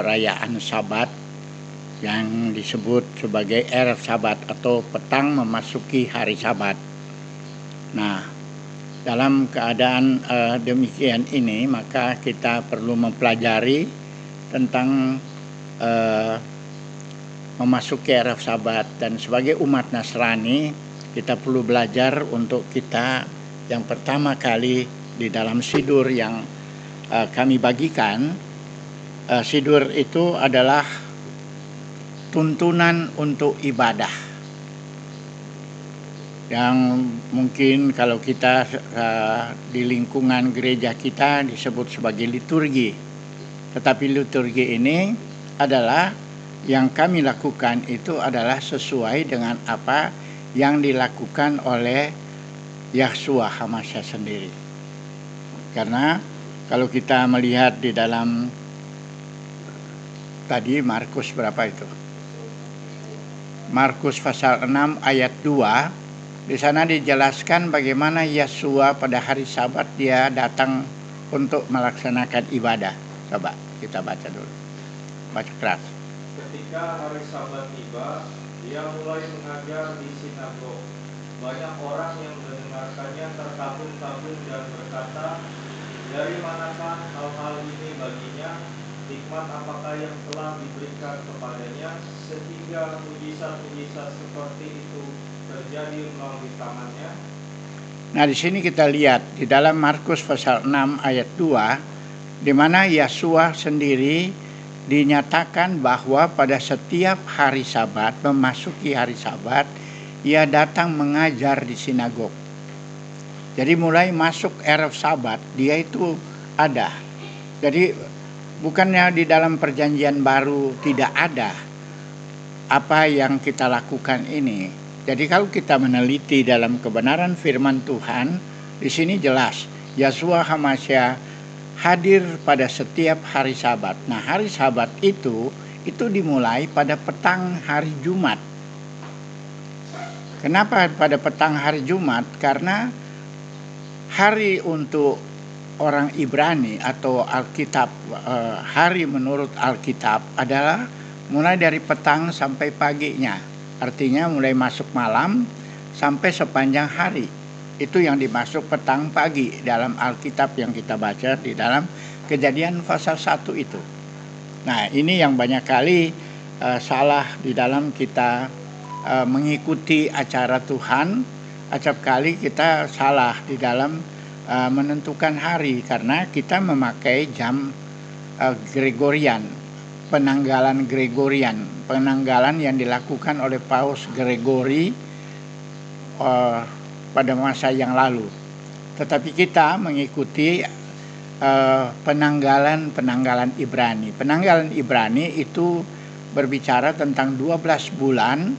perayaan Sabat yang disebut sebagai Erev Sabat atau petang memasuki hari Sabat. Nah, dalam keadaan demikian ini, maka kita perlu mempelajari tentang memasuki Erev Sabat, dan sebagai umat Nasrani kita perlu belajar untuk kita yang pertama kali di dalam sidur yang kami bagikan. Sidur itu adalah tuntunan untuk ibadah yang mungkin kalau kita di lingkungan gereja kita disebut sebagai liturgi. Tetapi liturgi ini adalah yang kami lakukan itu adalah sesuai dengan apa yang dilakukan oleh Yahshua HaMashiach sendiri. Karena kalau kita melihat di dalam tadi Markus berapa itu? Markus pasal 6 ayat 2, di sana dijelaskan bagaimana Yeshua pada hari Sabat dia datang untuk melaksanakan ibadah. Coba kita baca dulu. Baca keras. Ketika hari Sabat tiba, dia mulai mengajar di sinagog. Banyak orang yang mendengarkannya terkagum-kagum dan berkata, "Dari manakah hal-hal ini baginya? Hikmat apakah yang telah diberikan kepadanya sehingga mujizat-mujizat seperti itu terjadi melalui tangannya?" Nah, di sini kita lihat di dalam Markus pasal 6 ayat 2, di mana Yeshua sendiri dinyatakan bahwa pada setiap hari Sabat, memasuki hari Sabat, ia datang mengajar di sinagog. Jadi mulai masuk Erev Sabat, dia itu ada. Jadi bukannya di dalam perjanjian baru tidak ada apa yang kita lakukan ini. Jadi kalau kita meneliti dalam kebenaran firman Tuhan, di sini jelas Yahshua HaMashiach hadir pada setiap hari Sabat. Nah, hari Sabat itu dimulai pada petang hari Jumat. Kenapa pada petang hari Jumat? Karena hari untuk orang Ibrani atau Alkitab, hari menurut Alkitab adalah mulai dari petang sampai paginya. Artinya mulai masuk malam sampai sepanjang hari. Itu yang dimaksud petang pagi dalam Alkitab yang kita baca di dalam Kejadian pasal 1 itu. Nah, ini yang banyak kali salah di dalam kita mengikuti acara Tuhan. Acap kali kita salah di dalam menentukan hari karena kita memakai jam Gregorian, penanggalan Gregorian, penanggalan yang dilakukan oleh Paus Gregory pada masa yang lalu. Tetapi kita mengikuti penanggalan Ibrani. Penanggalan Ibrani itu berbicara tentang 12 bulan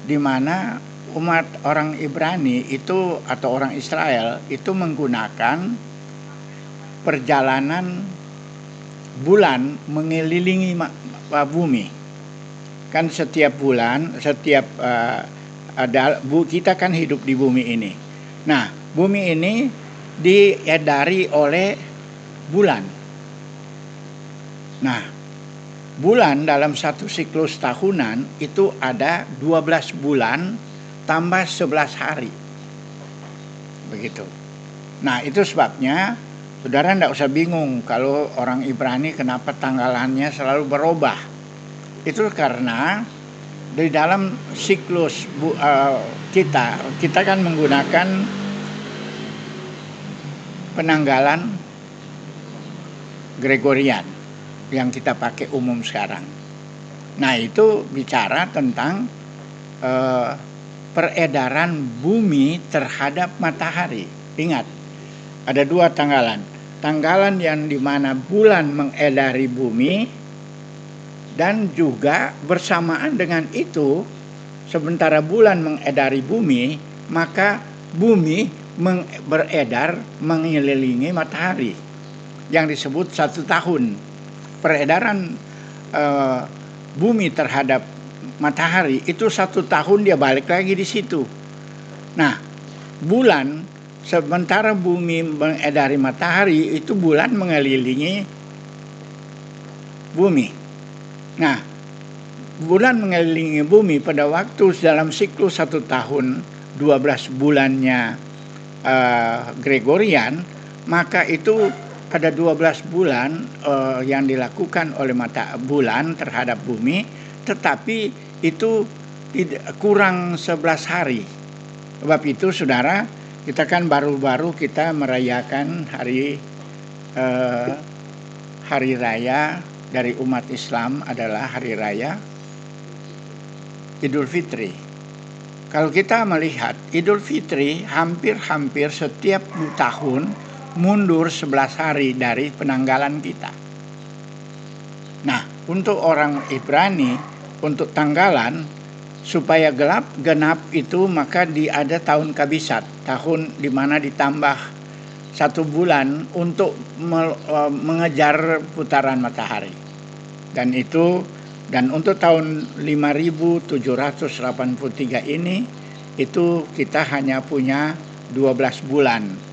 di mana umat orang Ibrani itu atau orang Israel itu menggunakan perjalanan bulan mengelilingi bumi. Kan setiap bulan, kita kan hidup di bumi ini. Nah, bumi ini diedari oleh bulan. Nah, bulan dalam satu siklus tahunan itu ada 12 bulan tambah 11 hari. Begitu. Nah, itu sebabnya saudara tidak usah bingung kalau orang Ibrani kenapa tanggalannya selalu berubah. Itu karena di dalam siklus kita kan menggunakan penanggalan Gregorian yang kita pakai umum sekarang. Nah, itu bicara tentang peredaran bumi terhadap matahari. Ingat, ada dua tanggalan. Tanggalan yang dimana bulan mengedari bumi, dan juga bersamaan dengan itu, sementara bulan mengedari bumi, maka bumi beredar mengelilingi matahari, yang disebut 1 tahun. Peredaran bumi terhadap matahari itu 1 tahun, dia balik lagi di situ. Nah, bulan sementara bumi mengedari matahari, itu bulan mengelilingi bumi. Nah, bulan mengelilingi bumi pada waktu dalam siklus 1 tahun 12 bulannya Gregorian, maka itu ada 12 bulan yang dilakukan oleh mata bulan terhadap bumi, tetapi itu kurang 11 hari. Sebab itu saudara, kita kan baru-baru kita merayakan hari raya dari umat Islam adalah hari raya Idul Fitri. Kalau kita melihat Idul Fitri hampir setiap tahun mundur 11 hari dari penanggalan kita. Nah, untuk orang Ibrani, untuk tanggalan supaya genap itu maka ada tahun kabisat, tahun di mana ditambah 1 bulan untuk mengejar putaran matahari. Dan untuk tahun 5783 ini itu kita hanya punya 12 bulan.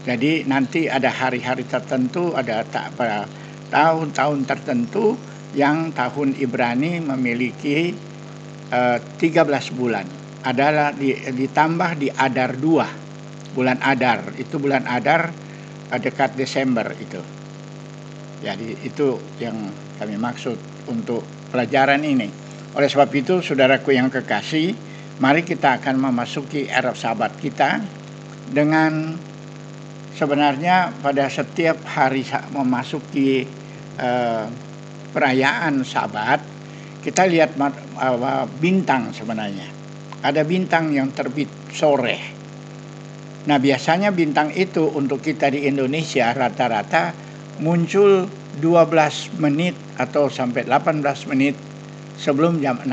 Jadi nanti ada hari-hari tertentu, ada pada tahun-tahun tertentu yang tahun Ibrani memiliki 13 bulan. Adalah ditambah di Adar 2, bulan Adar. Itu bulan Adar dekat Desember itu. Jadi itu yang kami maksud untuk pelajaran ini. Oleh sebab itu, saudaraku yang kekasih, mari kita akan memasuki Erev Sabat kita dengan sebenarnya pada setiap hari memasuki perayaan Sabat, kita lihat bintang sebenarnya. Ada bintang yang terbit sore. Nah, biasanya bintang itu untuk kita di Indonesia rata-rata muncul 12 menit atau sampai 18 menit sebelum jam 6.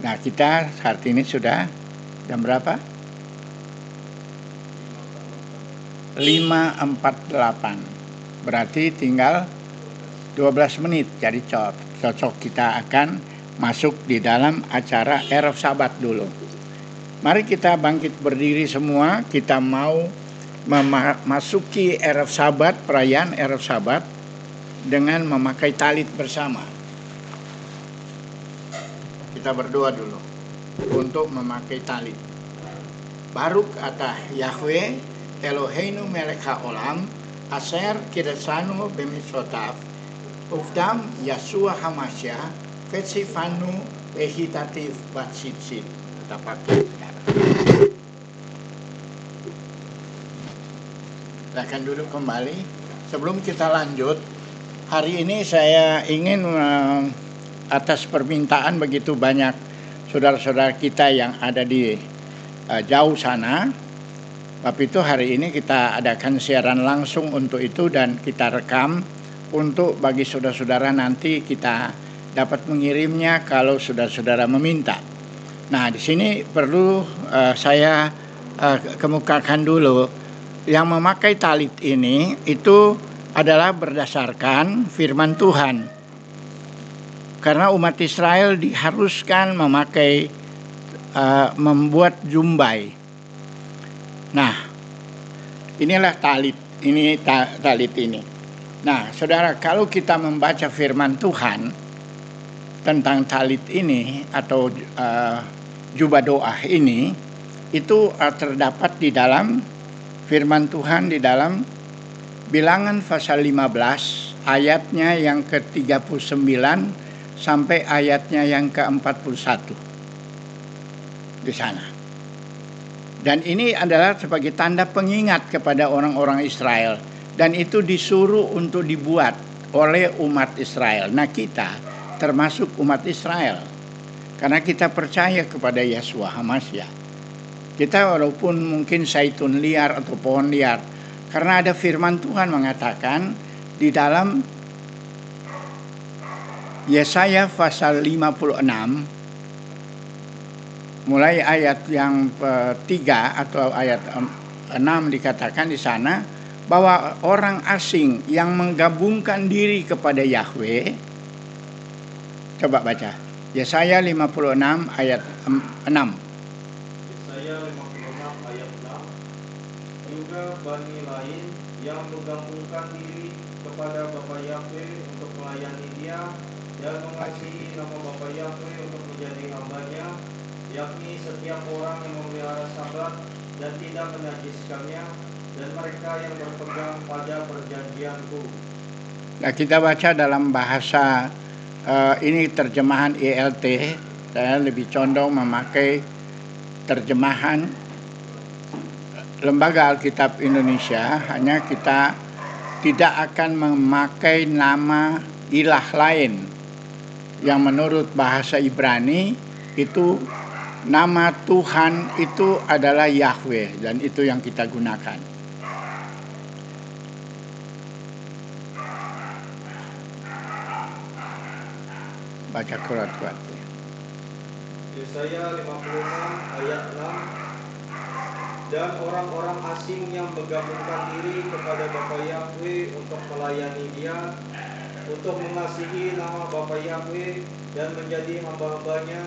Nah, kita saat ini sudah jam berapa? 5.48. Berarti tinggal 12 menit. Jadi cocok kita akan masuk di dalam acara Erev Sabat dulu. Mari kita bangkit berdiri semua. Kita mau memasuki Erev Sabat, perayaan Erev Sabat dengan memakai talit bersama. Kita berdoa dulu untuk memakai talit. Baruk atah Yahweh Eloheinu melech haolam asher kirsanu b'mitzvotav ufdam Yeshua Hamashiach vetsifanu vehitativ batsitsit. Kita pakai sekarang. Silakan duduk kembali. Sebelum kita lanjut, hari ini saya ingin atas permintaan begitu banyak saudara-saudara kita yang ada di jauh sana. Sebab itu hari ini kita adakan siaran langsung untuk itu dan kita rekam untuk bagi saudara-saudara nanti kita dapat mengirimnya kalau saudara-saudara meminta. Nah, di sini perlu saya kemukakan dulu yang memakai talit ini itu adalah berdasarkan firman Tuhan. Karena umat Israel diharuskan memakai membuat jumbai. Nah, inilah talit. Ini talit ini. Nah, saudara, kalau kita membaca firman Tuhan tentang talit ini atau jubah doa ini, itu terdapat di dalam firman Tuhan di dalam Bilangan pasal 15 ayatnya yang ke-39 sampai ayatnya yang ke-41 di sana. Dan ini adalah sebagai tanda pengingat kepada orang-orang Israel. Dan itu disuruh untuk dibuat oleh umat Israel. Nah, kita termasuk umat Israel. Karena kita percaya kepada Yeshua Hamashiach. Kita walaupun mungkin zaitun liar atau pohon liar. Karena ada firman Tuhan mengatakan di dalam Yesaya pasal 56 mulai ayat yang 3 atau ayat 6 dikatakan di sana bahwa orang asing yang menggabungkan diri kepada Yahweh, coba baca Yesaya 56 ayat 6. Yesaya 56 ayat 6. Juga bani lain yang menggabungkan diri kepada Bapa Yahweh untuk melayani Dia dan mengasihi nama Bapa Yahweh untuk menjadi hambanya, yakni setiap orang yang memelihara Sabat dan tidak menajiskannya, dan mereka yang berpegang pada perjanjianku. Nah, kita baca dalam bahasa ini terjemahan ELT. Saya lebih condong memakai terjemahan Lembaga Alkitab Indonesia. Hanya kita tidak akan memakai nama ilah lain yang menurut bahasa Ibrani itu nama Tuhan itu adalah Yahweh, dan itu yang kita gunakan. Baca kuat-kuat. Yesaya 56 ayat 6. Dan orang-orang asing yang menggabungkan diri kepada Bapa Yahweh untuk melayani Dia, untuk mengasihi nama Bapa Yahweh dan menjadi hamba-hambanya,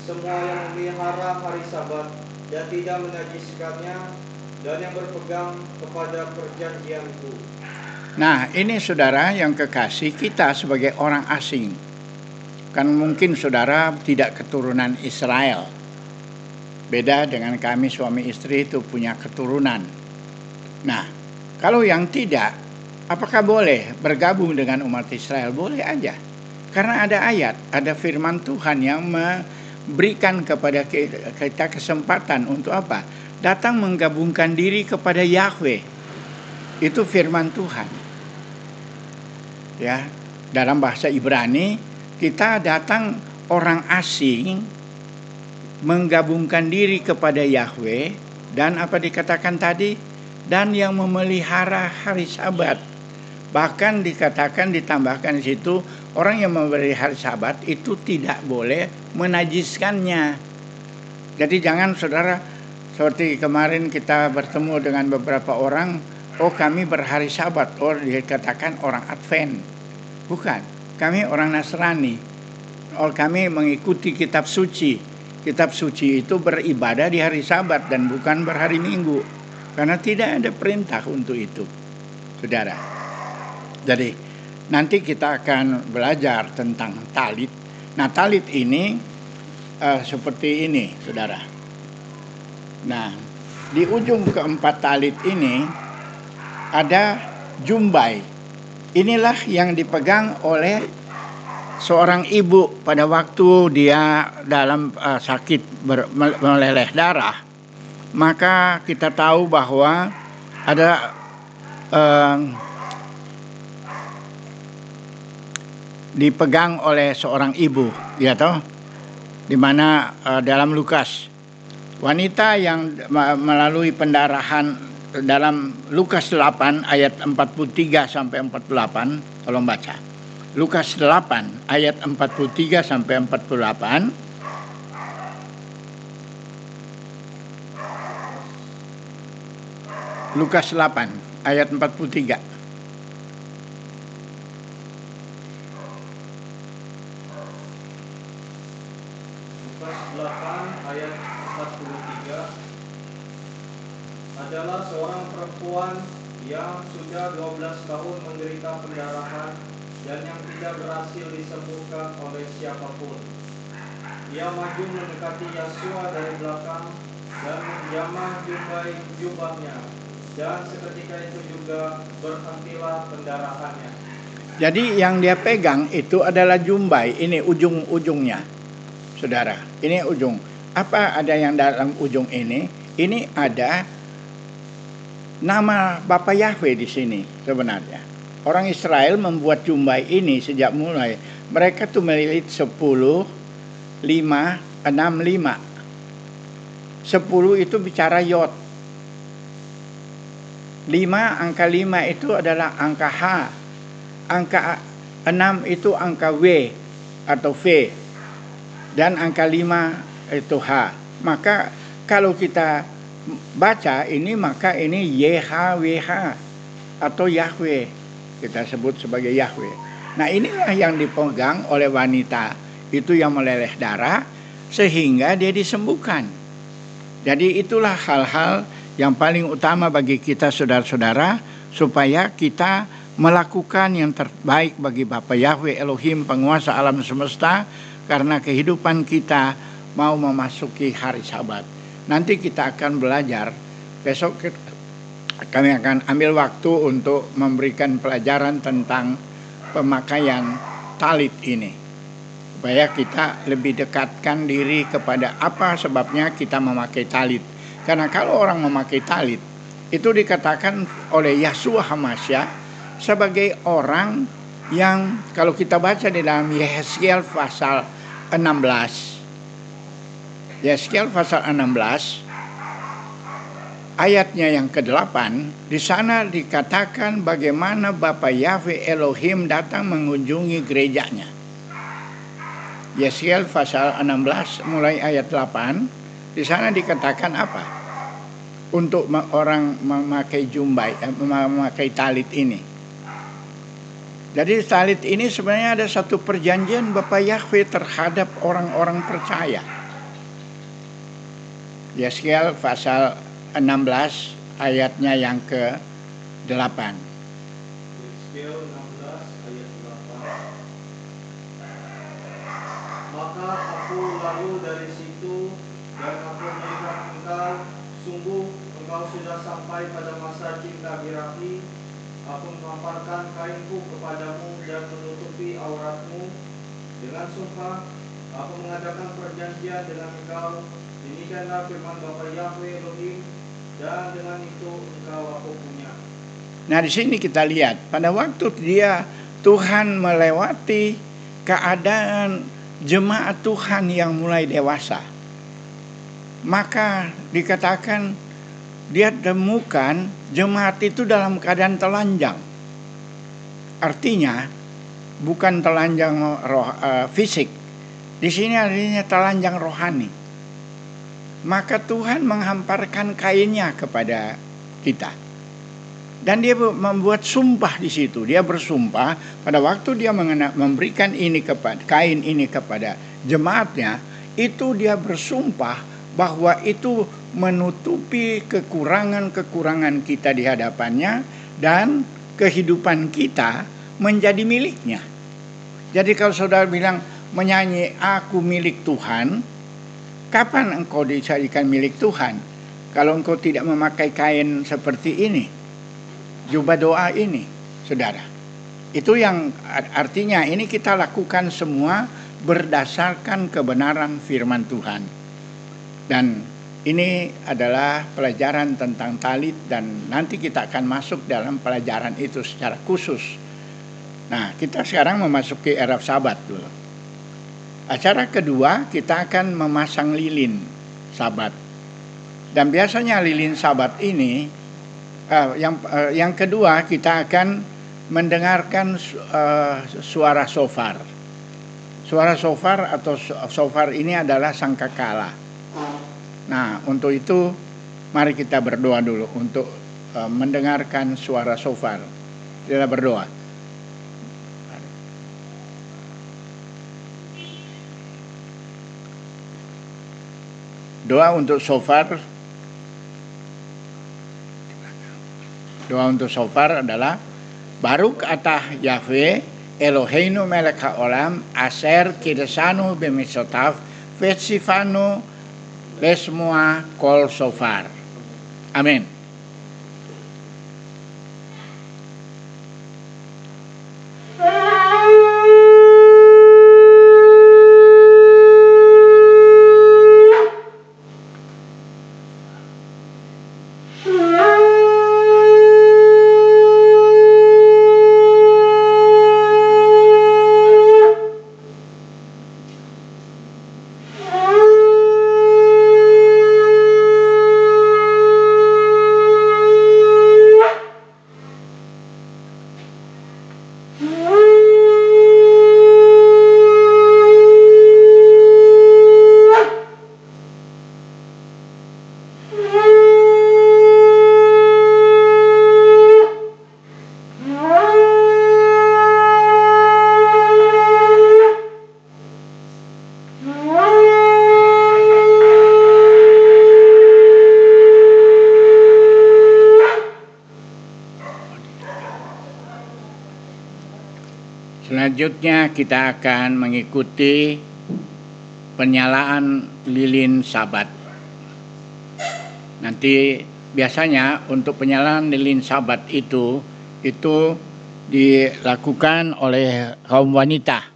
semua yang memelihara hari Sabat dan tidak menajiskannya, dan yang berpegang kepada perjanjianku. Nah, ini saudara yang kekasih, kita sebagai orang asing, kan mungkin saudara tidak keturunan Israel. Beda dengan kami suami istri itu punya keturunan. Nah, kalau yang tidak, apakah boleh bergabung dengan umat Israel? Boleh aja. Karena ada ayat, ada firman Tuhan yang memberikan kepada kita kesempatan untuk apa? Datang menggabungkan diri kepada Yahweh. Itu firman Tuhan. Ya, dalam bahasa Ibrani, kita datang orang asing menggabungkan diri kepada Yahweh, dan apa dikatakan tadi? Dan yang memelihara hari Sabat. Bahkan dikatakan, ditambahkan di situ, orang yang memelihara Sabat itu tidak boleh menajiskannya. Jadi jangan saudara, seperti kemarin kita bertemu dengan beberapa orang, oh kami berhari Sabat, oh dikatakan orang Advent. Bukan, kami orang Nasrani. Oh kami mengikuti kitab suci. Kitab suci itu beribadah di hari Sabat dan bukan berhari Minggu. Karena tidak ada perintah untuk itu, saudara. Jadi nanti kita akan belajar tentang talit. Nah, talit ini seperti ini, saudara. Nah, di ujung keempat talit ini ada jumbai. Inilah yang dipegang oleh seorang ibu pada waktu dia dalam sakit meleleh darah. Maka kita tahu bahwa ada dipegang oleh seorang ibu, ya toh, di mana dalam Lukas, wanita yang melalui pendarahan dalam Lukas 8 ayat 43 sampai 48, tolong baca. Lukas 8 ayat 43 sampai 48. Lukas 8 ayat 43. Lukas 8 ayat 43 adalah seorang perempuan yang sudah 12 tahun menderita pendarahan dan yang tidak berhasil disembuhkan oleh siapapun. Ia maju mendekati Yesua dari belakang dan menjamah jubahnya, dan seketika itu juga berhentilah pendarahannya. Jadi yang dia pegang itu adalah jumbai. Ini ujung-ujungnya, saudara. Ini ujung. Apa ada yang dalam ujung ini? Ini ada nama Bapa Yahweh di sini sebenarnya. Orang Israel membuat jumbai ini sejak mulai. Mereka tuh melilit 10, 5, 6, 5. 10 itu bicara Yod. 5, angka 5 itu adalah angka H. Angka 6 itu angka W atau V. Dan angka 5 itu H. Maka kalau kita baca ini, maka ini YHWH atau Yahweh. Kita sebut sebagai Yahweh. Nah, inilah yang dipegang oleh wanita itu yang meleleh darah sehingga dia disembuhkan. Jadi itulah hal-hal yang paling utama bagi kita saudara-saudara, supaya kita melakukan yang terbaik bagi Bapa Yahweh Elohim, penguasa alam semesta, karena kehidupan kita mau memasuki hari Sabat. Nanti kita akan belajar, besok kami akan ambil waktu untuk memberikan pelajaran tentang pemakaian talit ini, supaya kita lebih dekatkan diri kepada apa sebabnya kita memakai talit. Karena kalau orang memakai talit, itu dikatakan oleh Yahshua HaMashiach sebagai orang yang, kalau kita baca di dalam Yehezkiel pasal 16, Yehezkiel pasal 16 ayatnya yang ke-8, di sana dikatakan bagaimana Bapa Yahweh Elohim datang mengunjungi gerejanya. Yehezkiel pasal 16 mulai ayat 8, di sana dikatakan apa? Untuk orang memakai memakai talit ini. Jadi talit ini sebenarnya ada satu perjanjian Bapa Yahweh terhadap orang-orang percaya. Yehezkiel pasal 16 ayatnya yang ke-8. Yehezkiel 16 ayat 8. Maka aku lalu dari situ dan aku melihat engkau, sungguh engkau sudah sampai pada masa cinta birahi. Aku melemparkan kainku kepadamu dan menutupi auratmu. Dengan sumpah aku mengadakan perjanjian dengan engkau. Demikianlah firman Bapa Yahweh Elohim, dan dengan itu engkau aku punya. Nah, di sini kita lihat pada waktu Tuhan melewati keadaan jemaat Tuhan yang mulai dewasa, maka dikatakan dia temukan jemaat itu dalam keadaan telanjang. Artinya bukan telanjang fisik. Di sini artinya telanjang rohani. Maka Tuhan menghamparkan kainnya kepada kita. Dan dia membuat sumpah di situ. Dia bersumpah pada waktu dia memberikan kain ini kepada jemaatnya, itu dia bersumpah bahwa itu menutupi kekurangan-kekurangan kita di hadapannya dan kehidupan kita menjadi miliknya. Jadi kalau saudara bilang menyanyi aku milik Tuhan, kapan engkau dijadikan milik Tuhan? Kalau engkau tidak memakai kain seperti ini, jubah doa ini, saudara. Itu yang artinya ini kita lakukan semua berdasarkan kebenaran firman Tuhan. Dan ini adalah pelajaran tentang talit, dan nanti kita akan masuk dalam pelajaran itu secara khusus. Nah, kita sekarang memasuki era Sabat dulu. Acara kedua kita akan memasang lilin Sabat. Dan biasanya lilin Sabat ini yang kedua kita akan mendengarkan suara shofar. Suara shofar atau shofar ini adalah sangkakala. Nah, untuk itu mari kita berdoa dulu untuk mendengarkan suara shofar. Kita berdoa. Doa untuk shofar. Doa untuk shofar adalah Baruk atah Yahweh Eloheinu melech haolam aser kidesanu bemisotav vetsifanu lesmua kol shofar. Amin. Selanjutnya kita akan mengikuti penyalaan lilin Sabat. Nanti biasanya untuk penyalaan lilin Sabat itu dilakukan oleh kaum wanita.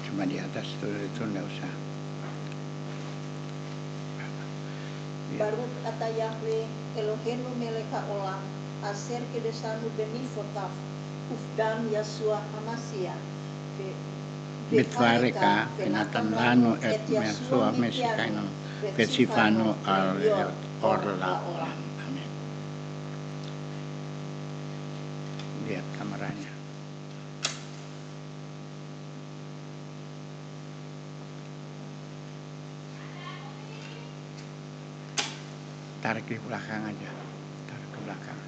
Cuma di atas itu enggak usah. Baruch ata Yahweh Eloheinu melech haolam aser kedesanu bemitzvotav ufdan Yashua Hamashiach Bitvareka penatan lanu et Yashua Meshikainu Vetsifanu al orla. Amin. Lihat kameranya. Tarik di belakang aja, tarik ke belakang.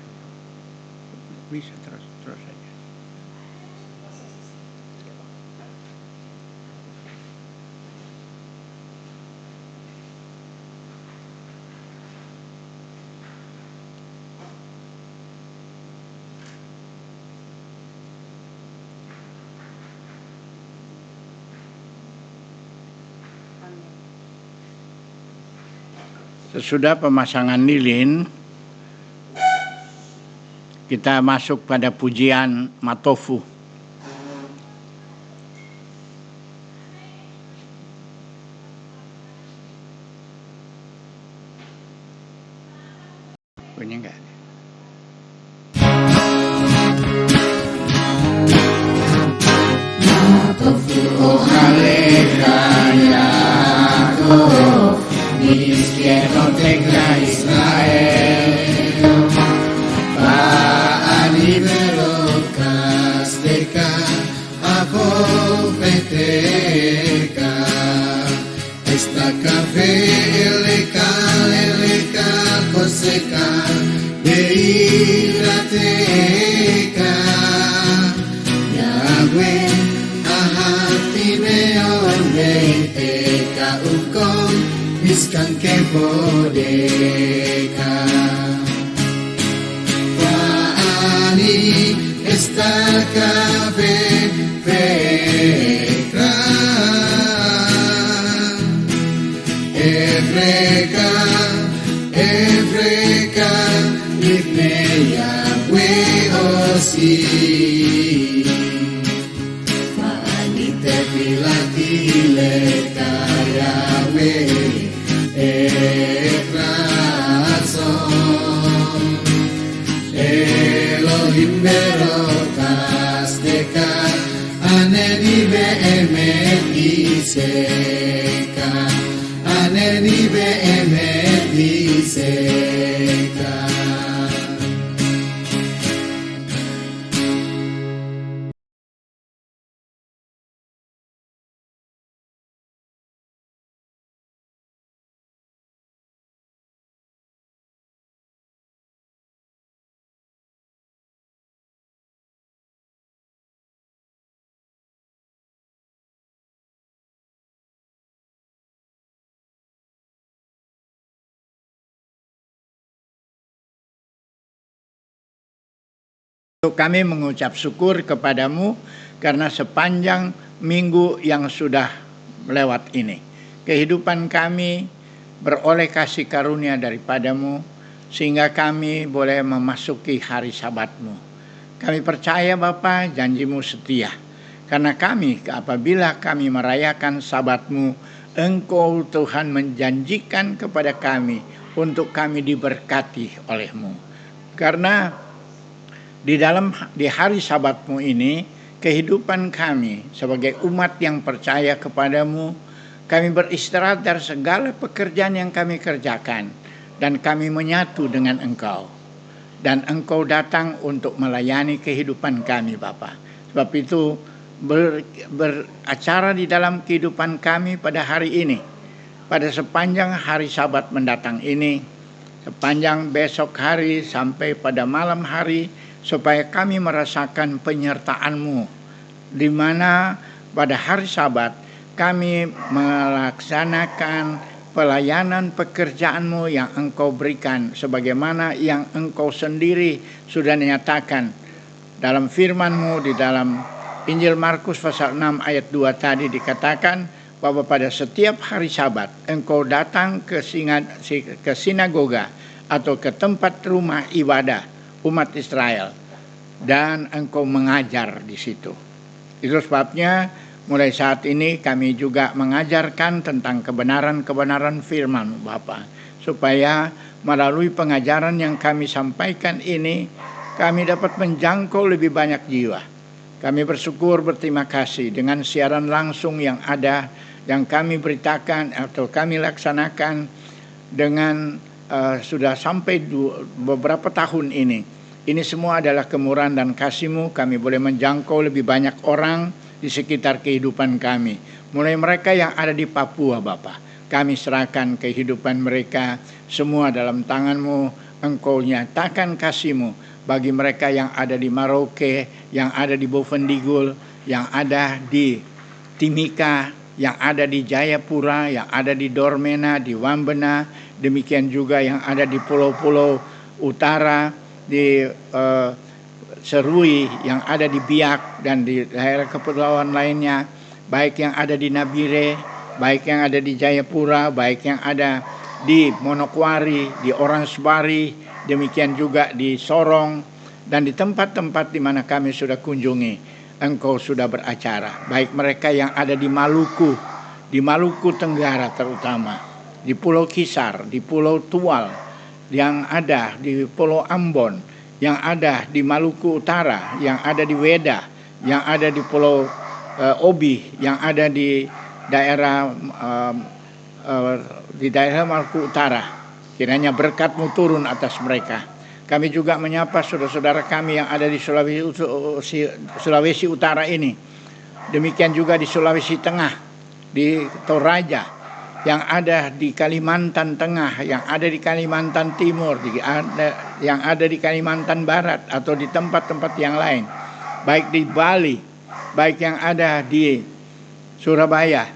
Bisa terus aja. Sesudah pemasangan lilin, kita masuk pada pujian Matofu. Bunyi enggak? Matofu oh halleluya Yaakov Nizkenotekla Israel Va'ani velokas deka Avofeteka Esta kafe eleka koseka Deirateka Yahweh ahati meon Deiteka ukom Miskan kebodeka Va'ani esta kafe vekra Evreka Livne Yahweh osi Va'ani tefilati leka Yahweh Ekratson Elohim berokas dekat Aneni be'emet iseka Aneni be'emet iseka. Kami mengucap syukur kepadamu karena sepanjang minggu yang sudah lewat ini. Kehidupan kami beroleh kasih karunia daripadamu sehingga kami boleh memasuki hari Sabatmu. Kami percaya Bapa janjimu setia. Karena kami apabila kami merayakan Sabatmu, Engkau Tuhan menjanjikan kepada kami untuk kami diberkati olehmu. Karena di hari Sabatmu ini, kehidupan kami sebagai umat yang percaya kepadamu, kami beristirahat dari segala pekerjaan yang kami kerjakan, dan kami menyatu dengan Engkau. Dan Engkau datang untuk melayani kehidupan kami, Bapa. Sebab itu, beracara di dalam kehidupan kami pada hari ini, pada sepanjang hari Sabat mendatang ini, sepanjang besok hari sampai pada malam hari, supaya kami merasakan penyertaan-Mu, di mana pada hari Sabat kami melaksanakan pelayanan pekerjaan-Mu yang Engkau berikan, sebagaimana yang Engkau sendiri sudah nyatakan dalam firman-Mu di dalam Injil Markus pasal 6 ayat 2 tadi dikatakan bahwa pada setiap hari Sabat Engkau datang ke sinagoga atau ke tempat rumah ibadah umat Israel dan Engkau mengajar di situ. Itu sebabnya mulai saat ini kami juga mengajarkan tentang kebenaran-kebenaran firman Bapa, supaya melalui pengajaran yang kami sampaikan ini kami dapat menjangkau lebih banyak jiwa. Kami bersyukur, berterima kasih dengan siaran langsung yang ada, yang kami beritakan atau kami laksanakan dengan sudah sampai beberapa tahun ini. Ini semua adalah kemurahan dan kasih-Mu. Kami boleh menjangkau lebih banyak orang di sekitar kehidupan kami. Mulai mereka yang ada di Papua, Bapa, kami serahkan kehidupan mereka semua dalam tangan-Mu. Engkau nyatakan kasih-Mu bagi mereka yang ada di Merauke, yang ada di Bovendigul, yang ada di Timika, yang ada di Jayapura, yang ada di Dormena, di Wambena, demikian juga yang ada di pulau-pulau utara, di Serui, yang ada di Biak dan di daerah kepulauan lainnya, baik yang ada di Nabire, baik yang ada di Jayapura, baik yang ada di Monokwari, di Oransbari, demikian juga di Sorong, dan di tempat-tempat di mana kami sudah kunjungi, Engkau sudah beracara. Baik mereka yang ada di Maluku Tenggara terutama, di Pulau Kisar, di Pulau Tual, yang ada di Pulau Ambon, yang ada di Maluku Utara, yang ada di Weda, yang ada di Pulau Obi, yang ada di daerah Maluku Utara. Kiranya berkat-Mu turun atas mereka. Kami juga menyapa saudara-saudara kami yang ada di Sulawesi Utara ini. Demikian juga di Sulawesi Tengah, di Toraja, yang ada di Kalimantan Tengah, yang ada di Kalimantan Timur, yang ada di Kalimantan Barat atau di tempat-tempat yang lain. Baik di Bali, baik yang ada di Surabaya,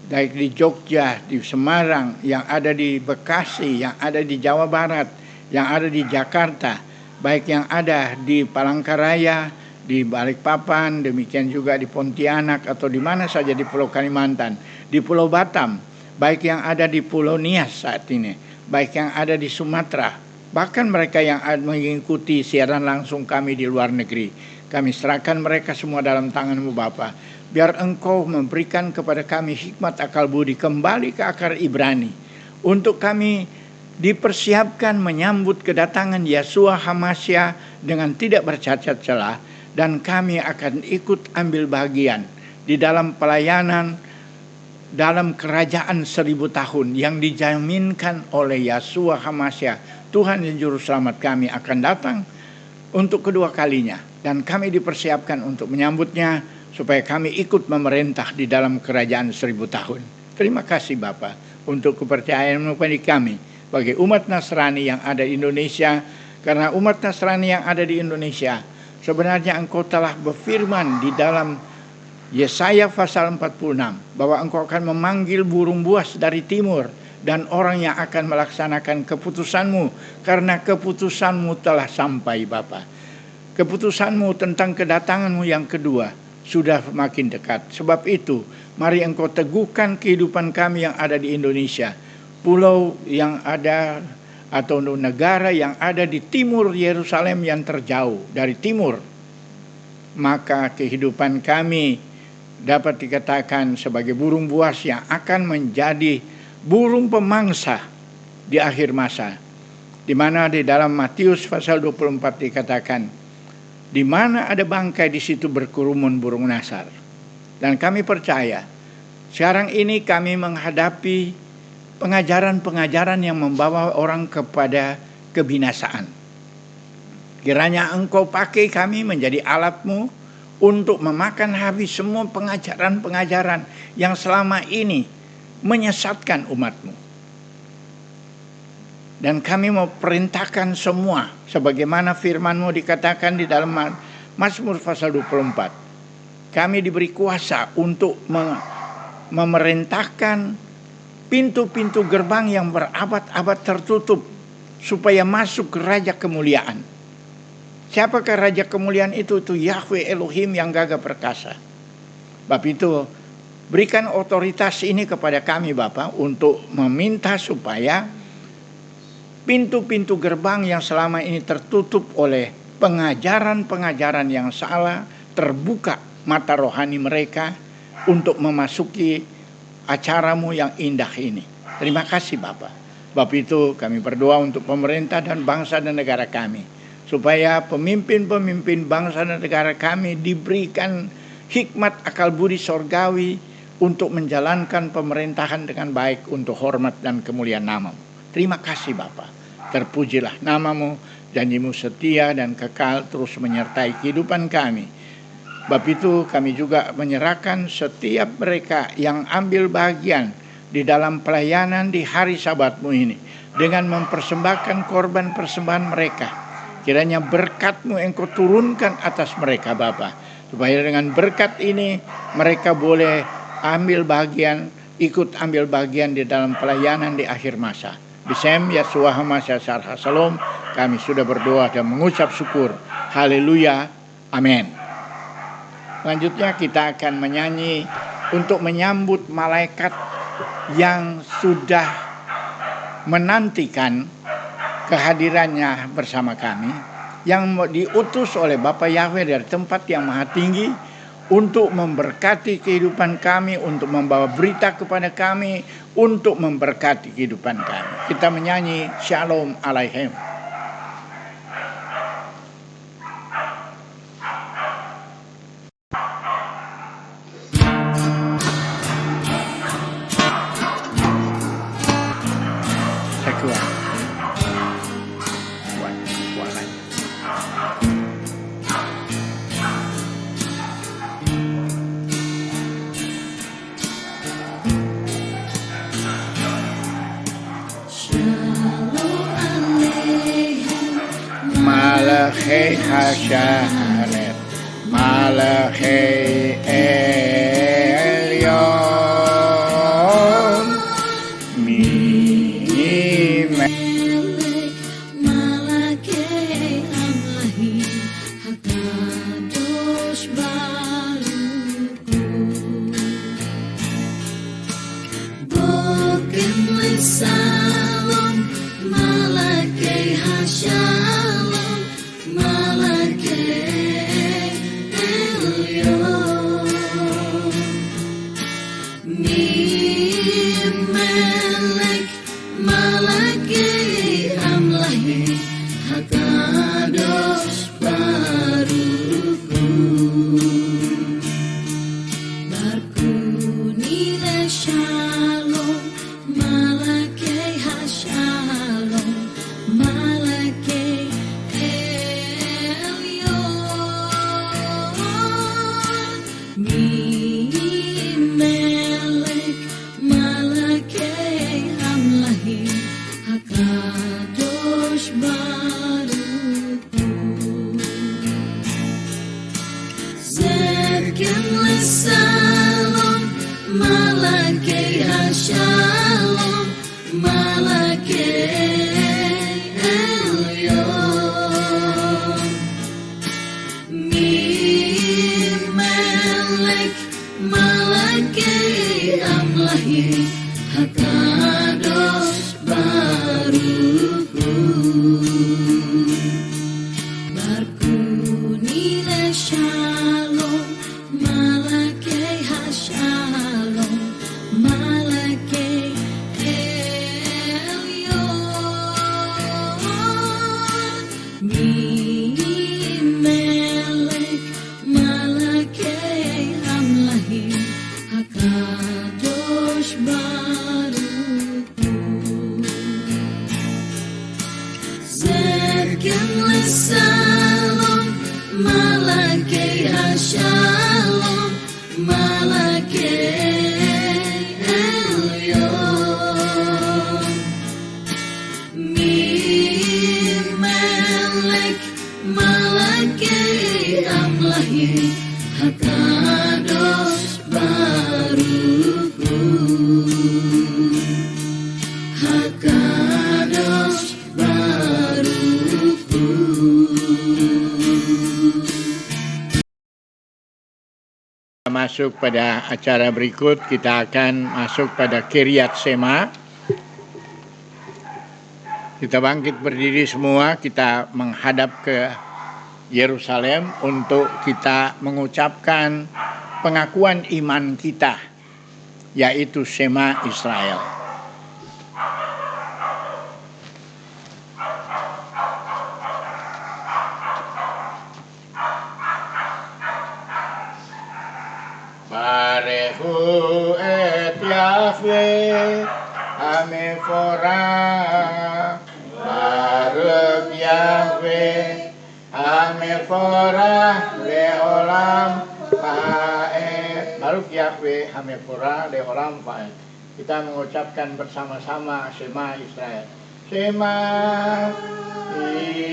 baik di Jogja, di Semarang, yang ada di Bekasi, yang ada di Jawa Barat, yang ada di Jakarta, baik yang ada di Palangkaraya, di Balikpapan, demikian juga di Pontianak atau di mana saja di Pulau Kalimantan, di Pulau Batam, baik yang ada di Pulau Nias saat ini, baik yang ada di Sumatera, bahkan mereka yang mengikuti siaran langsung kami di luar negeri. Kami serahkan mereka semua dalam tangan-Mu Bapa. Biar Engkau memberikan kepada kami hikmat akal budi kembali ke akar Ibrani, untuk kami dipersiapkan menyambut kedatangan Yeshua HaMashiach dengan tidak bercacat celah, dan kami akan ikut ambil bagian di dalam pelayanan dalam kerajaan 1000 tahun yang dijaminkan oleh Yeshua HaMashiach, Tuhan dan Juru Selamat kami, akan datang untuk kedua kalinya, dan kami dipersiapkan untuk menyambutnya supaya kami ikut memerintah di dalam kerajaan 1000 tahun. Terima kasih Bapa untuk kepercayaan-Mu pada kami bagi umat Nasrani yang ada di Indonesia, karena umat Nasrani yang ada di Indonesia sebenarnya Engkau telah berfirman di dalam Yesaya pasal 46 bahwa Engkau akan memanggil burung buas dari timur dan orang yang akan melaksanakan keputusan-Mu, karena keputusan-Mu telah sampai Bapa. Keputusan-Mu tentang kedatangan-Mu yang kedua sudah makin dekat. Sebab itu mari Engkau teguhkan kehidupan kami yang ada di Indonesia, pulau yang ada atau negara yang ada di timur Yerusalem yang terjauh dari timur. Maka kehidupan kami dapat dikatakan sebagai burung buas yang akan menjadi burung pemangsa di akhir masa, di mana di dalam Matius pasal 24 dikatakan, di mana ada bangkai di situ berkerumun burung nasar. Dan kami percaya sekarang ini kami menghadapi pengajaran-pengajaran yang membawa orang kepada kebinasaan. Kiranya Engkau pakai kami menjadi alat-Mu untuk memakan habis semua pengajaran-pengajaran yang selama ini menyesatkan umat-Mu. Dan kami mau perintahkan semua sebagaimana firman-Mu dikatakan di dalam Mazmur pasal 24. Kami diberi kuasa untuk memerintahkan pintu-pintu gerbang yang berabad-abad tertutup supaya masuk ke Raja Kemuliaan. Siapakah Raja Kemuliaan itu? Itu Yahweh Elohim yang gagah perkasa. Bab itu berikan otoritas ini kepada kami Bapa untuk meminta supaya pintu-pintu gerbang yang selama ini tertutup oleh pengajaran-pengajaran yang salah terbuka mata rohani mereka untuk memasuki acara-Mu yang indah ini. Terima kasih Bapa. Bab itu kami berdoa untuk pemerintah dan bangsa dan negara kami, supaya pemimpin-pemimpin bangsa dan negara kami diberikan hikmat akal budi sorgawi untuk menjalankan pemerintahan dengan baik untuk hormat dan kemuliaan nama-Mu. Terima kasih Bapa. Terpujilah nama-Mu, janji-Mu setia dan kekal terus menyertai kehidupan kami. Bab itu kami juga menyerahkan setiap mereka yang ambil bagian di dalam pelayanan di hari Sabat-Mu ini dengan mempersembahkan korban persembahan mereka. Kiranya berkat-Mu Engkau turunkan atas mereka Bapa, supaya dengan berkat ini mereka boleh ikut ambil bagian di dalam pelayanan di akhir masa. Bisem Yeshua HaMashiach Shalom, kami sudah berdoa dan mengucap syukur. Haleluya. Amin. Selanjutnya kita akan menyanyi untuk menyambut malaikat yang sudah menantikan kehadirannya bersama kami, yang diutus oleh Bapa Yahweh dari tempat yang maha tinggi untuk memberkati kehidupan kami, untuk membawa berita kepada kami, untuk memberkati kehidupan kami. Kita menyanyi Shalom Aleichem. Malachei Hasharet, Malachei Elyon, Malachei Amlahi, Hakadosh Baruch Bokem Lesalom, Malachei Hashalom, Malachei Elyon, Mimelech, Malachei Amlahi, Hakadosh Baruch Barkuni Shalom, Malachei Hashalom, Malachei Elyon, Mimelech, Malachei Amlahi, Hakadosh Baruch Zedkem Lesalom, Malachei Hashalom, Malachei Elyon, Mimelech, Malachei Amlahi, Hakadosh Baruch Barkuni Shalom, Malachei Hashalom, Malachei Elyon, Mimelech, Malachei Amlahi, Hakadosh Baruch Zedkem Lesalom, Malachei Hashalom, masuk pada acara berikut, kita akan masuk pada Kiryat Shema. Kita bangkit berdiri semua, kita menghadap ke Yerusalem untuk kita mengucapkan pengakuan iman kita, yaitu Shema Israel. Barehu et Yahweh Hameforah, Baruk Yahweh Hameforah leolam faed. Baruk Yahweh Hameforah leolam faed. Kita mengucapkan bersama-sama Shema Israel. Shema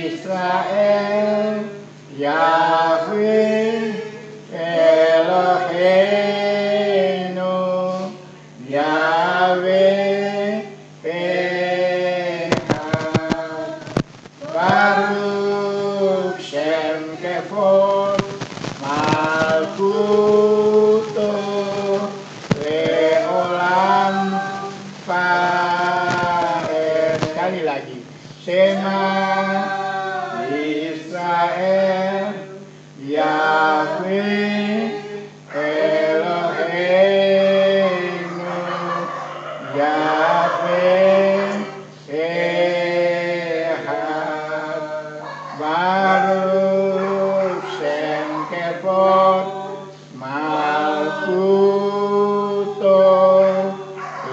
Israel Yahweh Eloheinu Yahweh Echad. Baruch Shem Kevod Malkuto Leolam Faed. Sekali lagi, Shema Israel Yahweh Eloheinu Yahweh Echad. Baruch Shem Kevod Malkuto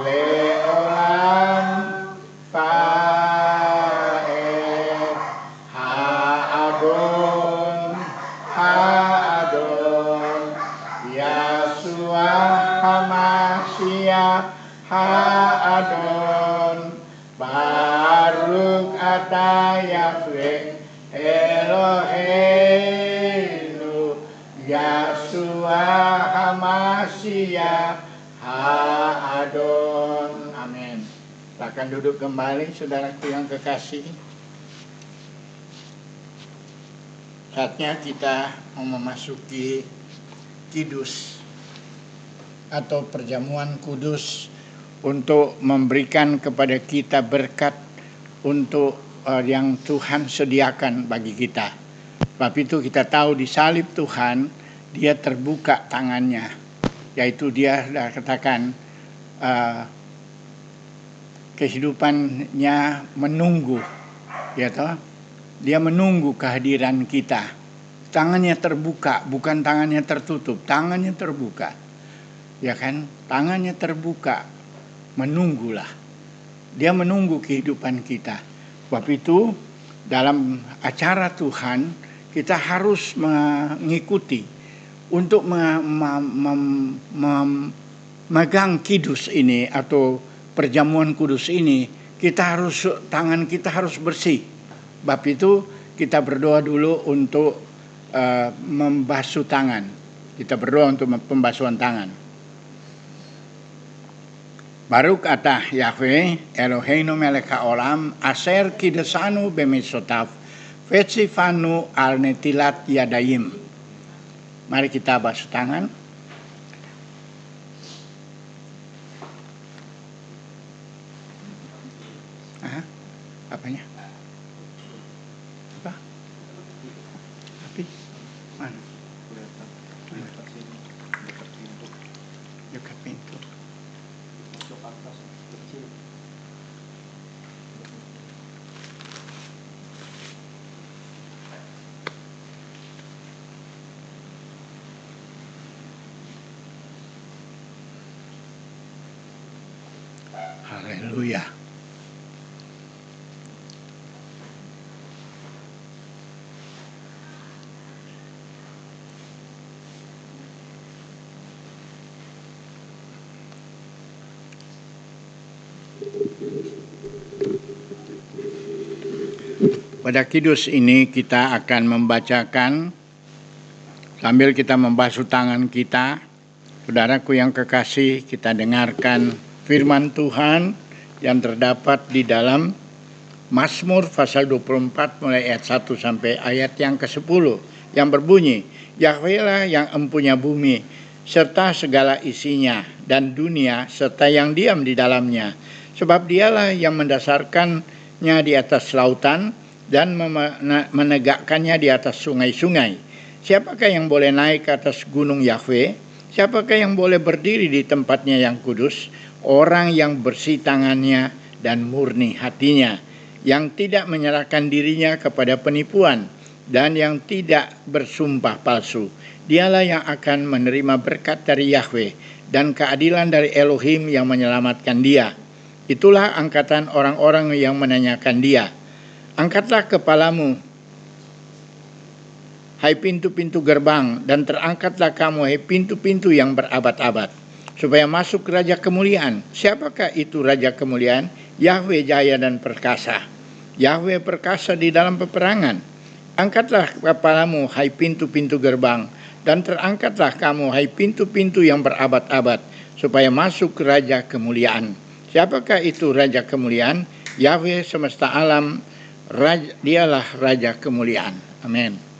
Leolam Faed. Ha'adon Yahshua HaMashiach Ha'adon. Baruch atah Yahweh Eloheinu Yahshua HaMashiach Ha'adon. Amin. Silakan duduk kembali, saudaraku yang kekasih. Saatnya kita mau memasuki Kidus atau perjamuan kudus untuk memberikan kepada kita berkat untuk yang Tuhan sediakan bagi kita. Sebab itu kita tahu di salib Tuhan, dia terbuka tangannya, yaitu dia sudah katakan kehidupannya menunggu, ya toh? Dia menunggu kehadiran kita. Tangannya terbuka, bukan tangannya tertutup, tangannya terbuka. Ya kan? Tangannya terbuka, menunggulah. Dia menunggu kehidupan kita. Sebab itu dalam acara Tuhan kita harus mengikuti untuk memegang kidus ini atau perjamuan kudus ini. Tangan kita harus bersih. Sebab itu kita berdoa dulu untuk membasuh tangan. Kita berdoa untuk pembasuhan tangan. Baruk atah Yahweh Eloheinu melech haolam aser kidesanu bemisotav vetsifanu al netilat yadayim. Mari kita basuh tangan. Apanya? Apa? Api? Mana? Dekat pintu. Haleluya. Pada kidus ini kita akan membacakan sambil kita membasuh tangan kita. Saudaraku yang kekasih, kita dengarkan firman Tuhan yang terdapat di dalam Mazmur pasal 24 mulai ayat 1 sampai ayat yang ke-10 yang berbunyi, Yahweh lah yang empunya bumi serta segala isinya, dan dunia serta yang diam di dalamnya. Sebab dialah yang mendasarkannya di atas lautan dan menegakkannya di atas sungai-sungai. Siapakah yang boleh naik ke atas gunung Yahwe? Siapakah yang boleh berdiri di tempatnya yang kudus? Orang yang bersih tangannya dan murni hatinya, yang tidak menyerahkan dirinya kepada penipuan, dan yang tidak bersumpah palsu. Dialah yang akan menerima berkat dari Yahwe dan keadilan dari Elohim yang menyelamatkan dia. Itulah angkatan orang-orang yang menanyakan dia. Angkatlah kepalamu, hai pintu-pintu gerbang, dan terangkatlah kamu, hai pintu-pintu yang berabad-abad, supaya masuk Raja Kemuliaan. Siapakah itu Raja Kemuliaan? Yahwe jaya dan perkasa. Yahwe perkasa di dalam peperangan. Angkatlah kepalamu, hai pintu-pintu gerbang, dan terangkatlah kamu, hai pintu-pintu yang berabad-abad, supaya masuk ke Raja Kemuliaan. Siapakah itu Raja Kemuliaan? Yahwe semesta alam, dialah Raja Kemuliaan. Amin.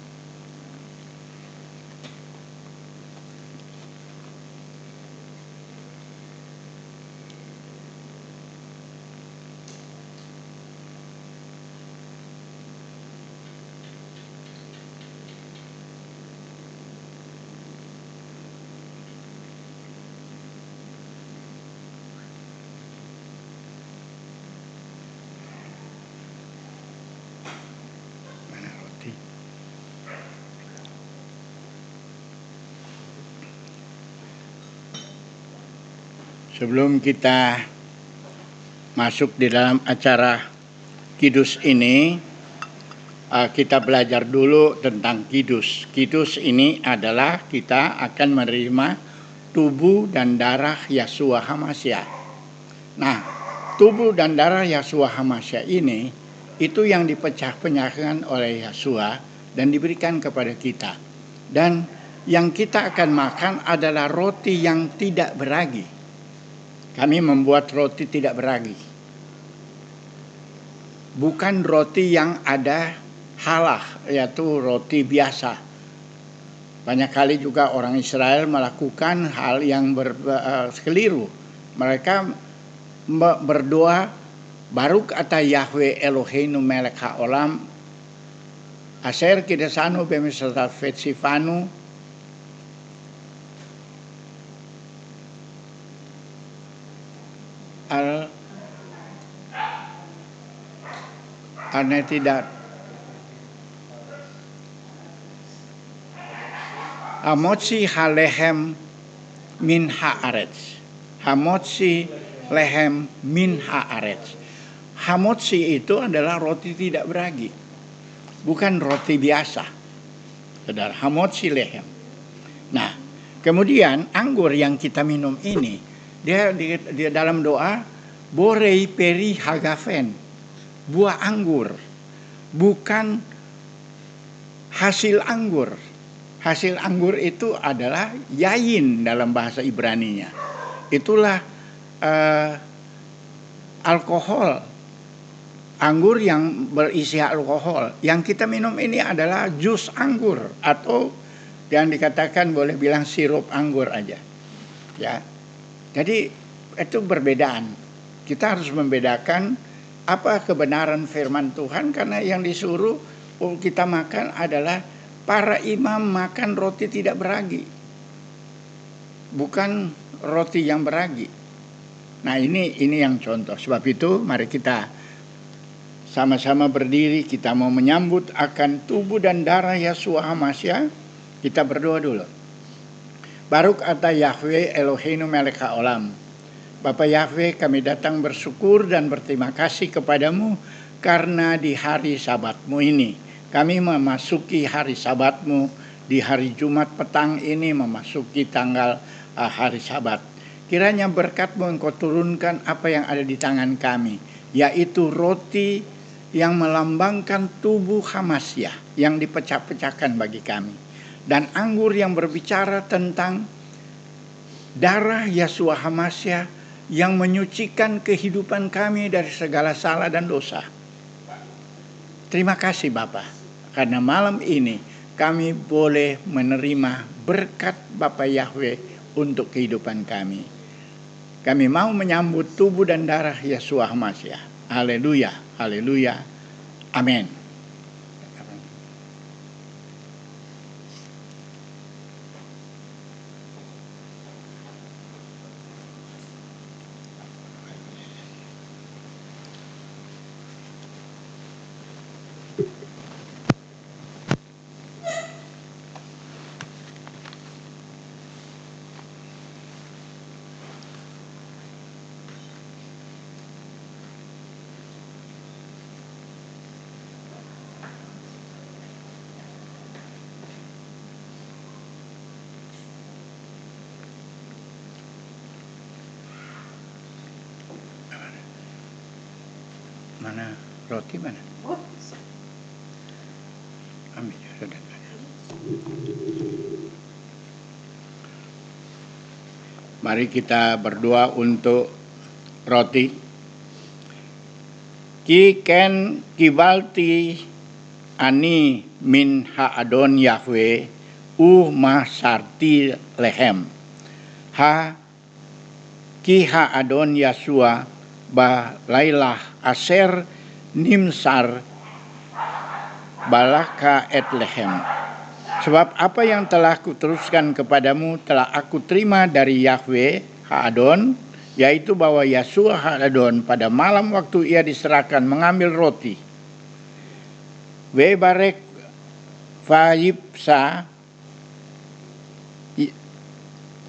Sebelum kita masuk di dalam acara Kidus ini, kita belajar dulu tentang Kidus. Kidus ini adalah kita akan menerima tubuh dan darah Yeshua HaMashiach. Nah, tubuh dan darah Yeshua HaMashiach ini, itu yang dipecah-pecahkan oleh Yeshua dan diberikan kepada kita. Dan yang kita akan makan adalah roti yang tidak beragi. Kami membuat roti tidak beragi. Bukan roti yang ada halah, yaitu roti biasa. Banyak kali juga orang Israel melakukan hal yang keliru. Mereka berdoa, Baruk ata Yahwe Eloheinu melech haolam, asher kidesanu b'mitzvotav vetzivanu, tidak hamotzi halehem min haaretz. Hamotzi lehem min haaretz. Hamotzi itu adalah roti tidak beragi, bukan roti biasa. Saudara, hamotzi lehem. Nah, kemudian anggur yang kita minum ini, dia di dalam doa borei peri hagafen, buah anggur, bukan hasil anggur. Hasil anggur itu adalah yayin dalam bahasa Ibraninya. Itulah alkohol, anggur yang berisi alkohol. Yang kita minum ini adalah jus anggur, atau yang dikatakan boleh bilang sirup anggur aja. Ya. Jadi itu perbedaan. Kita harus membedakan apa kebenaran firman Tuhan, karena yang disuruh kita makan adalah para imam makan roti tidak beragi, bukan roti yang beragi. Nah, ini yang contoh. Sebab itu mari kita sama-sama berdiri, kita mau menyambut akan tubuh dan darah Yeshua HaMashiach. Kita berdoa dulu. Baruk ata Yahwe Eloheinu melech haolam. Bapa Yahwe, kami datang bersyukur dan berterima kasih kepadamu karena di hari Sabat-Mu ini kami memasuki hari Sabat-Mu. Di hari Jumat petang ini memasuki tanggal hari Sabat. Kiranya berkat-Mu Engkau turunkan apa yang ada di tangan kami, yaitu roti yang melambangkan tubuh HaMashiach yang dipecah-pecahkan bagi kami, dan anggur yang berbicara tentang darah Yeshua HaMashiach yang menyucikan kehidupan kami dari segala salah dan dosa. Terima kasih Bapa, karena malam ini kami boleh menerima berkat Bapa Yahwe untuk kehidupan kami. Kami mau menyambut tubuh dan darah Yeshua HaMashiach. Haleluya, haleluya, amin. Mana roti mana? Ambil saudara. Mari kita berdoa untuk roti. Ki ken kibalti ani min haadon Yahweh masarti lehem. Ha ki haadon Yeshua ba lailah aser nimsar balaka et lehem. Sebab apa yang telah kuteruskan kepadamu telah aku terima dari Yahweh Haadon, yaitu bahwa Yeshua Haadon pada malam waktu ia diserahkan mengambil roti. Webarek vayipsa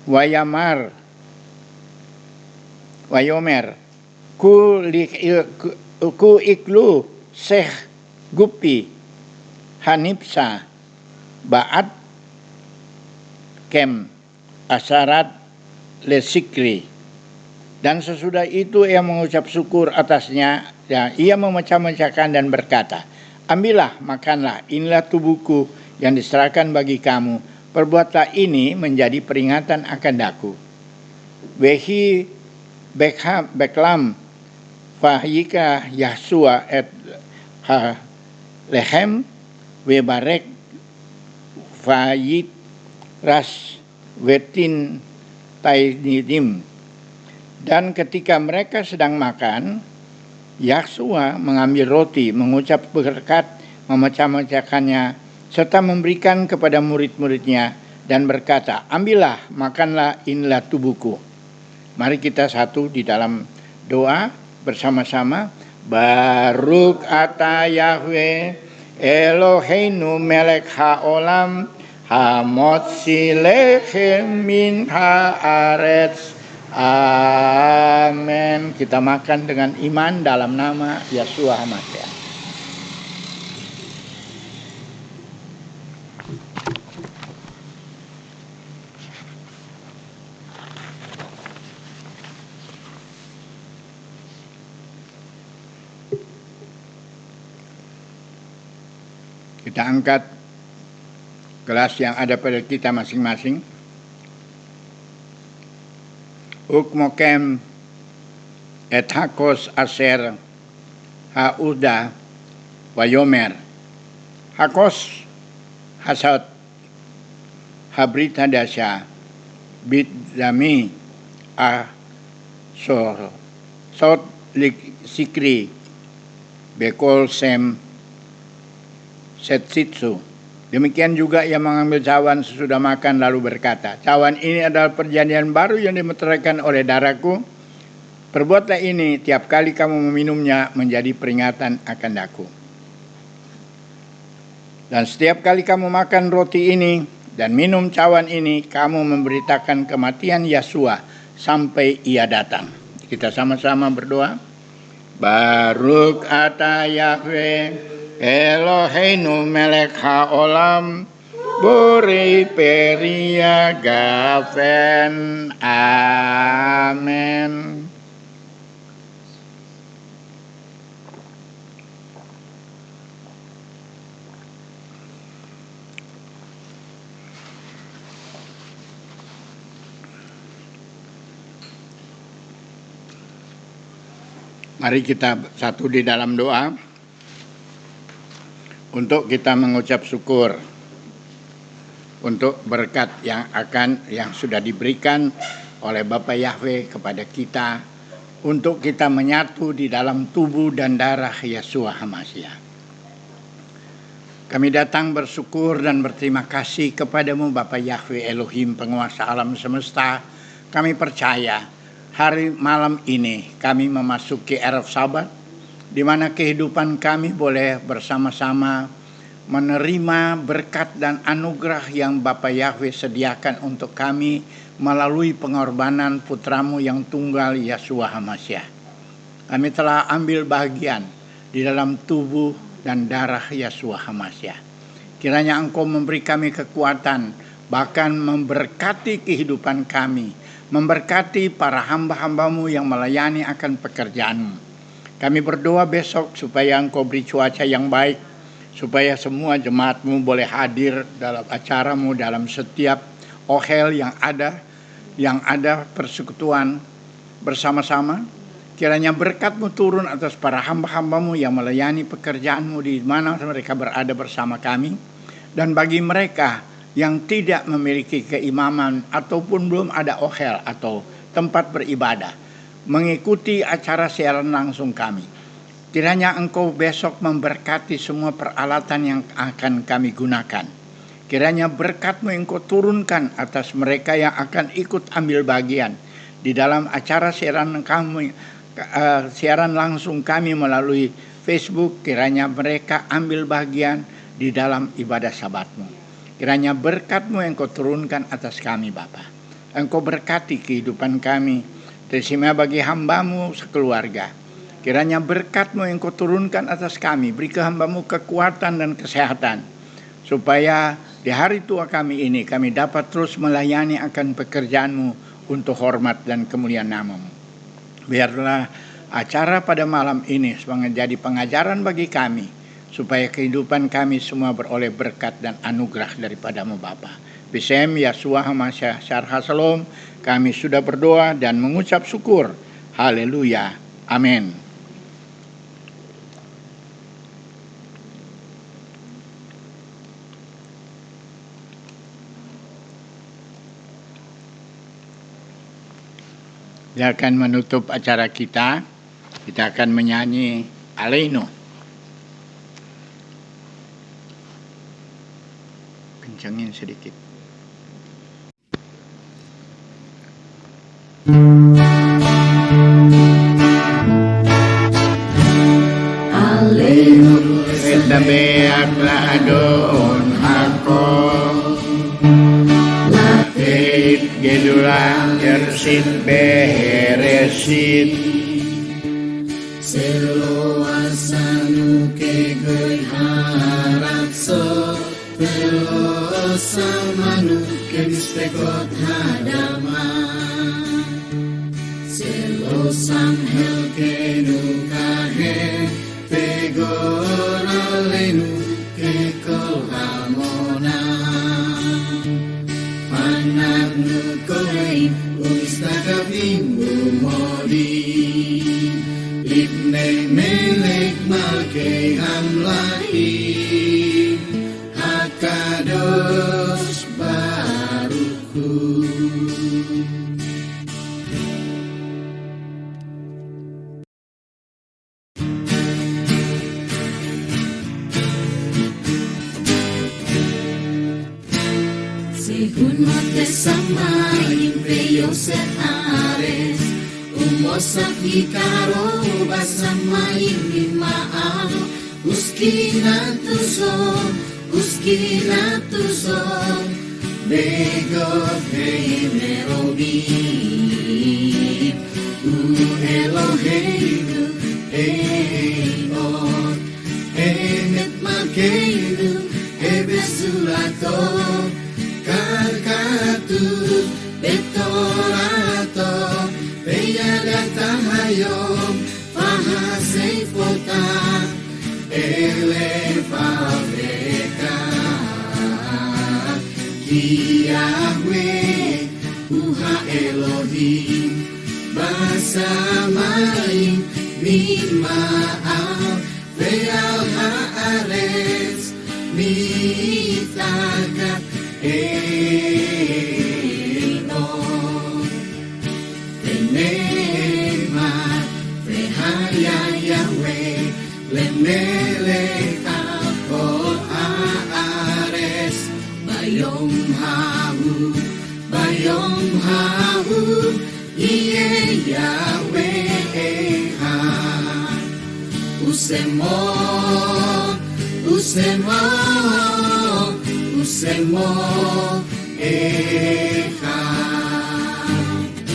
wayomer ku iklu seh gupi hanipsa ba'at kem asarat lesikri. Dan sesudah itu ia mengucap syukur atasnya, dan ia memecah-mecahkan dan berkata, ambillah, makanlah, inilah tubuhku yang diserahkan bagi kamu, perbuatlah ini menjadi peringatan akan daku. Wehi beklam fahyika Yahsua et ha lehem webarek fayit ras wetin tainidim. Dan ketika mereka sedang makan, Yahsua mengambil roti, mengucap berkat, memecah-mecahkannya, serta memberikan kepada murid-muridnya dan berkata, ambillah, makanlah, inilah tubuhku. Mari kita satu di dalam doa bersama-sama. Baruk ata Yahweh Eloheinu melek haolam hamotzi lechem min haaretz. Amin. Kita makan dengan iman dalam nama Yeshua HaMashiach. Kita angkat gelas yang ada pada kita masing-masing. Ukmokem et hakos aser hauda wayomer. Hakos hasad habrit hadasya bidami sor sot lik sikri bekol sem setsitsu. Demikian juga ia mengambil cawan sesudah makan lalu berkata, cawan ini adalah perjanjian baru yang dimeteraikan oleh darahku. Perbuatlah ini tiap kali kamu meminumnya menjadi peringatan akan daku. Dan setiap kali kamu makan roti ini dan minum cawan ini, kamu memberitakan kematian Yeshua sampai ia datang. Kita sama-sama berdoa. Baruk ata Yahweh Eloheinu melek haolam bori peria gaven. Amen. Mari kita satu di dalam doa untuk kita mengucap syukur. untuk berkat yang sudah diberikan oleh Bapa Yahweh kepada kita untuk kita menyatu di dalam tubuh dan darah Yeshua HaMashiach. Kami datang bersyukur dan berterima kasih kepadamu Bapa Yahweh Elohim penguasa alam semesta. Kami percaya hari malam ini kami memasuki Erev Sabat, di mana kehidupan kami boleh bersama-sama menerima berkat dan anugerah yang Bapa Yahweh sediakan untuk kami melalui pengorbanan putramu yang tunggal Yeshua HaMashiach. Kami telah ambil bagian di dalam tubuh dan darah Yeshua HaMashiach. Kiranya Engkau memberi kami kekuatan, bahkan memberkati kehidupan kami, memberkati para hamba-hambamu yang melayani akan pekerjaanmu. Kami berdoa besok supaya Engkau beri cuaca yang baik, supaya semua jemaatmu boleh hadir dalam acaramu, dalam setiap ohel yang ada persekutuan bersama-sama. Kiranya berkat-Mu turun atas para hamba-hambamu yang melayani pekerjaanmu di mana mereka berada bersama kami. Dan bagi mereka yang tidak memiliki keimaman ataupun belum ada ohel atau tempat beribadah, mengikuti acara siaran langsung kami, kiranya Engkau besok memberkati semua peralatan yang akan kami gunakan. Kiranya berkat-Mu Engkau turunkan atas mereka yang akan ikut ambil bagian di dalam acara siaran langsung kami melalui Facebook. Kiranya mereka ambil bagian di dalam ibadah Sabat-Mu. Kiranya berkat-Mu Engkau turunkan atas kami Bapa. Engkau berkati kehidupan kami, terutama bagi hamba-Mu sekeluarga. Kiranya berkat-Mu Engkau turunkan atas kami, beri ke hamba-Mu kekuatan dan kesehatan, supaya di hari tua kami ini kami dapat terus melayani akan pekerjaan-Mu untuk hormat dan kemuliaan nama-Mu. Biarlah acara pada malam ini menjadi pengajaran bagi kami, supaya kehidupan kami semua beroleh berkat dan anugerah daripada-Mu Bapa. Bisem Yeshua HaMashiach Syarha Shalom, kami sudah berdoa dan mengucap syukur. Haleluya. Amin. Dia akan menutup acara kita. Kita akan menyanyi Aleinu. Kencangin sedikit. Aleinu etabeak laadon hakol latit gedulah yersit beheresit seloasanu kegoy harakso pelosamanu kemistekot hadaman selosam helkenu kahe pegoralenu kekol hamonan panagnu koin umistakavim bumodi Ibne melek malkei hamlahim Hakadosh Baruchu. Sehun mote samaim peyoset ares Umosaf ikaro basamaim mimaalo Uskina tuso Begov heimerobim Eloheinu Eon Emet makeinu Ebesulato Karkatu Betorato Peyadakahayom Fahaseifota Elefaveka Ki Yahweh Uha Elohim Basamaim Mima'al Ve'al ha'aretz Mitakat meleka o aares bayom hahu iye Yahweh usemo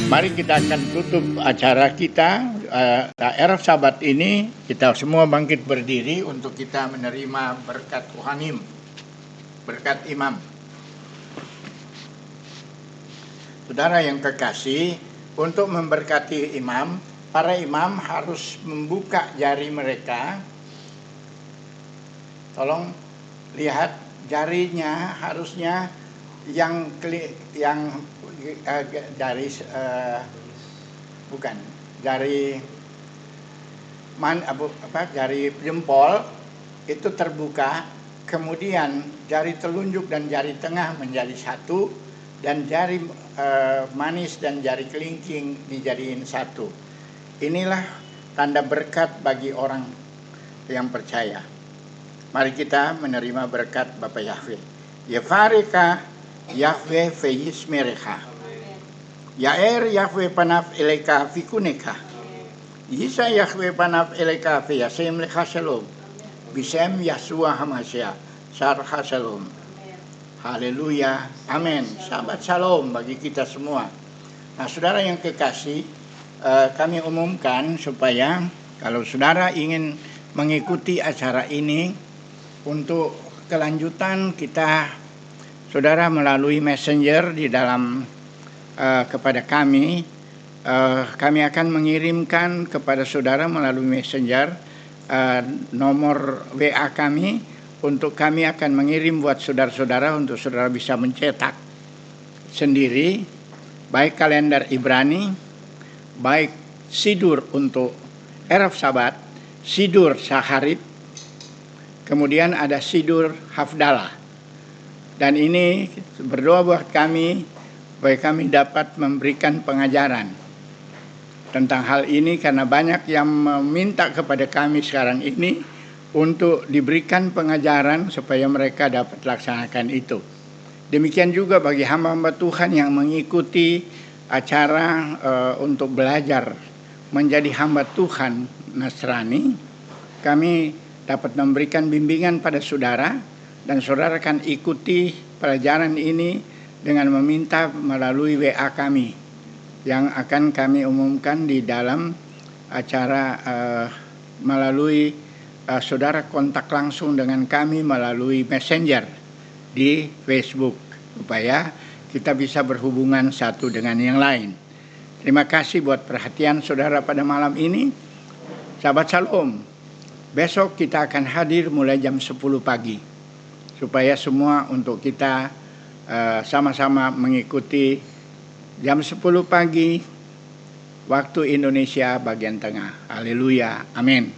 Mari kita akan tutup acara kita Erev Sabat ini. Kita semua bangkit berdiri untuk kita menerima berkat Kohanim, berkat imam. Saudara yang kekasih, untuk memberkati imam, para imam harus membuka jari mereka. Tolong lihat jarinya, harusnya yang jari jari jempol itu terbuka, kemudian jari telunjuk dan jari tengah menjadi satu, dan jari manis dan jari kelingking dijadiin satu. Inilah tanda berkat bagi orang yang percaya. Mari kita menerima berkat Bapa Yahweh. Yefareka Yahweh feismerecha. Yaer Yahweh panaf eleka fikuneka. Yisa Yahweh panaf eleka feyasem lecha shalom. Bisem Yahshua HaMashiach. Sarha shalom. Haleluya. Amin. Shabbat shalom bagi kita semua. Nah, saudara yang kekasih, kami umumkan supaya kalau saudara ingin mengikuti acara ini untuk kelanjutan kita, saudara melalui messenger di dalam kepada kami akan mengirimkan kepada saudara melalui messenger nomor WA kami, untuk kami akan mengirim buat saudara-saudara untuk saudara bisa mencetak sendiri, baik kalender Ibrani, baik sidur untuk Erev Sabat, sidur Saharit, kemudian ada sidur Hafdalah. Dan ini berdoa buat kami supaya kami dapat memberikan pengajaran tentang hal ini, karena banyak yang meminta kepada kami sekarang ini untuk diberikan pengajaran supaya mereka dapat laksanakan itu. Demikian juga bagi hamba-hamba Tuhan yang mengikuti acara untuk belajar menjadi hamba Tuhan Nasrani, kami dapat memberikan bimbingan pada saudara, dan saudara akan ikuti pelajaran ini dengan meminta melalui WA kami yang akan kami umumkan di dalam acara melalui saudara kontak langsung dengan kami melalui messenger di Facebook supaya kita bisa berhubungan satu dengan yang lain. Terima kasih buat perhatian saudara pada malam ini. Shabbat shalom. Besok kita akan hadir mulai jam 10 pagi supaya semua untuk kita sama-sama mengikuti jam 10 pagi waktu Indonesia bagian tengah. Haleluya. Amin.